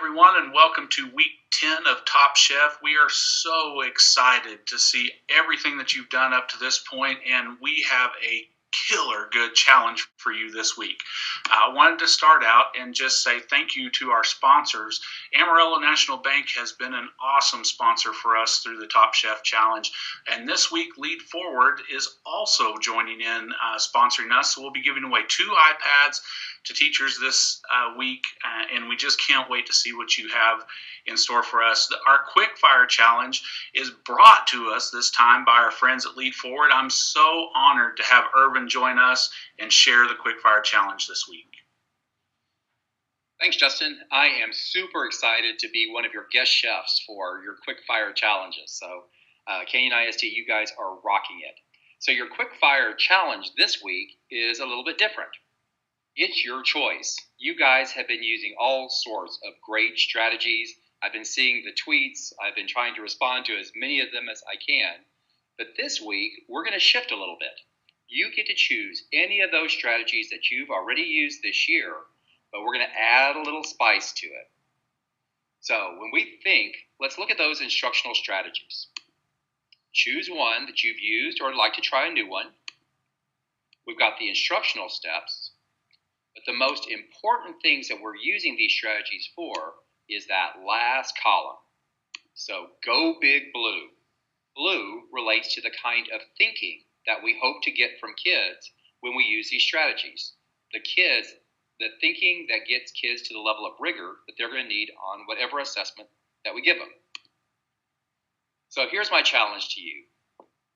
everyone, and welcome to week 10 of Top Chef. We are so excited to see everything that you've done up to this point, and we have a killer good challenge for you this week. I wanted to start out and just say thank you to our sponsors. Amarillo National Bank has been an awesome sponsor for us through the Top Chef Challenge, and this week Lead Forward is also joining in sponsoring us, so we'll be giving away 2 iPads to teachers this week, and we just can't wait to see what you have in store for us. Our Quick Fire Challenge is brought to us this time by our friends at Lead Forward. I'm so honored to have Irvin join us and share the Quick Fire Challenge this week. Thanks, Justin. I am super excited to be one of your guest chefs for your Quick Fire Challenges. So Canyon ISD, you guys are rocking it. So your Quick Fire Challenge this week is a little bit different. It's your choice. You guys have been using all sorts of great strategies. I've been seeing the tweets. I've been trying to respond to as many of them as I can. But this week, we're going to shift a little bit. You get to choose any of those strategies that you've already used this year, but we're going to add a little spice to it. So when we think, let's look at those instructional strategies. Choose one that you've used or like to try a new one. We've got the instructional steps. But the most important things that we're using these strategies for is that last column. So go big blue. Blue relates to the kind of thinking that we hope to get from kids when we use these strategies. The thinking that gets kids to the level of rigor that they're going to need on whatever assessment that we give them. So here's my challenge to you.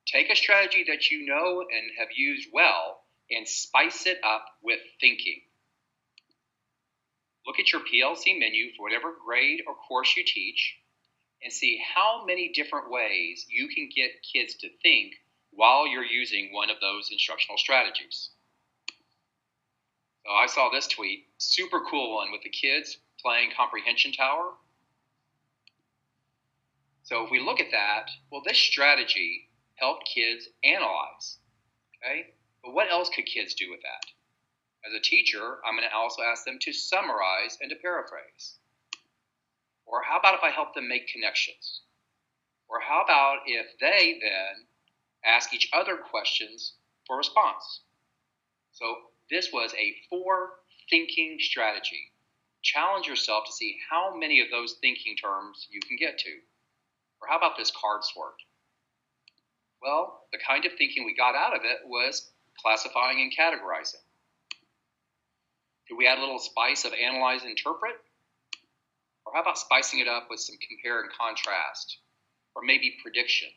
Take a strategy that you know and have used well and spice it up with thinking. Look at your PLC menu for whatever grade or course you teach and see how many different ways you can get kids to think while you're using one of those instructional strategies. So I saw this tweet, super cool one with the kids playing Comprehension Tower. So if we look at that, well, this strategy helped kids analyze, okay? But what else could kids do with that? As a teacher, I'm going to also ask them to summarize and to paraphrase. Or how about if I help them make connections? Or how about if they then ask each other questions for response? So this was a 4-thinking strategy. Challenge yourself to see how many of those thinking terms you can get to. Or how about this card sort? Well, the kind of thinking we got out of it was classifying and categorizing. Could we add a little spice of analyze and interpret? Or how about spicing it up with some compare and contrast? Or maybe prediction?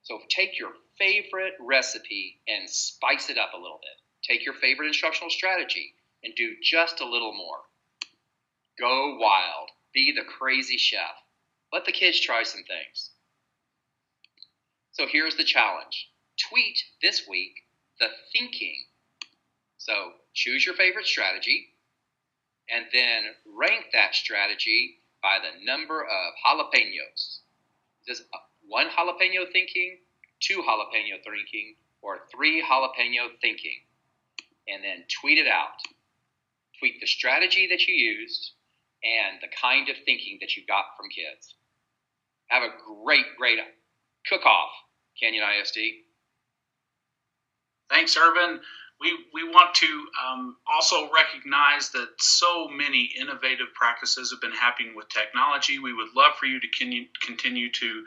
So take your favorite recipe and spice it up a little bit. Take your favorite instructional strategy and do just a little more. Go wild. Be the crazy chef. Let the kids try some things. So here's the challenge. Tweet this week the thinking. So choose your favorite strategy and then rank that strategy by the number of jalapenos. Is this 1 jalapeno thinking, 2 jalapeno thinking, or 3 jalapeno thinking? And then tweet it out. Tweet the strategy that you used and the kind of thinking that you got from kids. Have a great cook-off, Canyon ISD. Thanks, Irvin. We want to also recognize that so many innovative practices have been happening with technology. We would love for you to continue to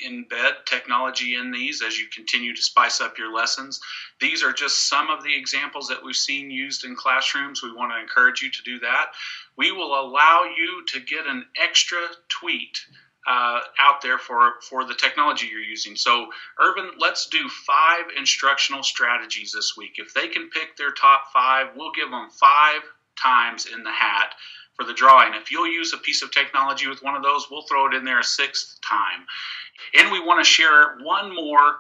embed technology in these as you continue to spice up your lessons. These are just some of the examples that we've seen used in classrooms. We want to encourage you to do that. We will allow you to get an extra tweet out there for the technology you're using. So, Irvin, let's do 5 instructional strategies this week. If they can pick their top 5, we'll give them 5 times in the hat for the drawing. If you'll use a piece of technology with one of those, we'll throw it in there a 6th time. And we want to share one more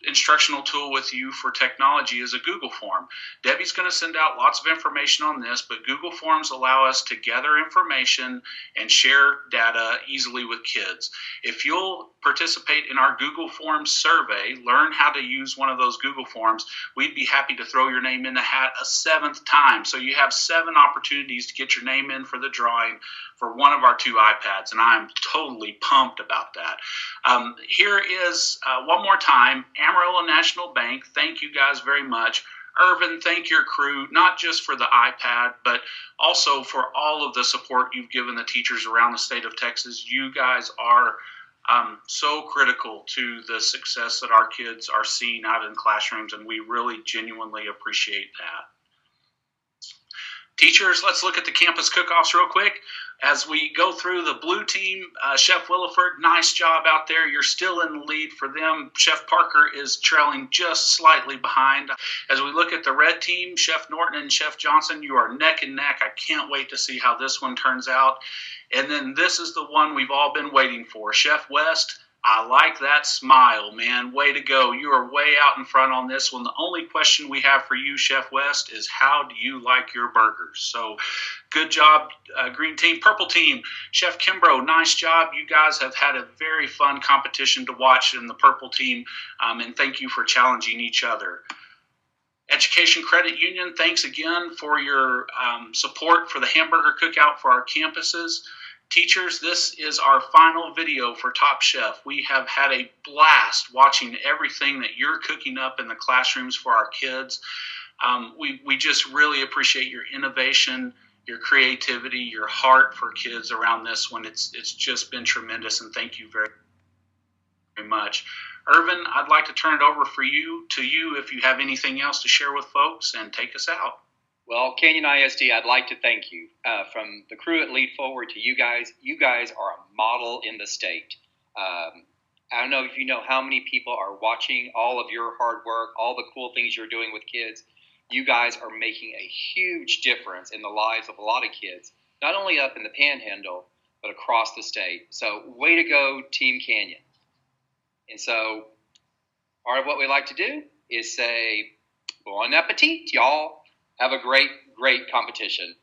instructional tool with you for technology is a Google form. Debbie's going to send out lots of information on this, but Google Forms allow us to gather information and share data easily with kids. If you'll participate in our Google Forms survey, learn how to use one of those Google Forms, we'd be happy to throw your name in the hat a 7th time. So you have 7 opportunities to get your name in for the drawing for one of our 2 iPads, and I'm totally pumped about that. Here is one more time, Amarillo National Bank, thank you guys very much. Irvin, thank your crew, not just for the iPad, but also for all of the support you've given the teachers around the state of Texas. You guys are so critical to the success that our kids are seeing out in classrooms, and we really genuinely appreciate that. Teachers, let's look at the campus cook-offs real quick. As we go through the blue team, Chef Williford, nice job out there. You're still in the lead for them. Chef Parker is trailing just slightly behind. As we look at the red team, Chef Norton and Chef Johnson, you are neck and neck. I can't wait to see how this one turns out. And then this is the one we've all been waiting for. Chef West, I like that smile, man. Way to go. You are way out in front on this one. The only question we have for you, Chef West, is how do you like your burgers? So good job, green team. Purple team, Chef Kimbrough, nice job. You guys have had a very fun competition to watch in the purple team, and thank you for challenging each other. Education Credit Union, thanks again for your support for the hamburger cookout for our campuses. Teachers, this is our final video for Top Chef. We have had a blast watching everything that you're cooking up in the classrooms for our kids. We just really appreciate your innovation, your creativity, your heart for kids around this one. It's just been tremendous, and thank you very, very much. Irvin, I'd like to turn it over to you if you have anything else to share with folks, and take us out. Well, Canyon ISD, I'd like to thank you. From the crew at Lead Forward to you guys are a model in the state. I don't know if you know how many people are watching all of your hard work, all the cool things you're doing with kids. You guys are making a huge difference in the lives of a lot of kids, not only up in the Panhandle, but across the state. So way to go, Team Canyon. And so part of what we like to do is say, bon appetit, y'all. Have a great, great competition.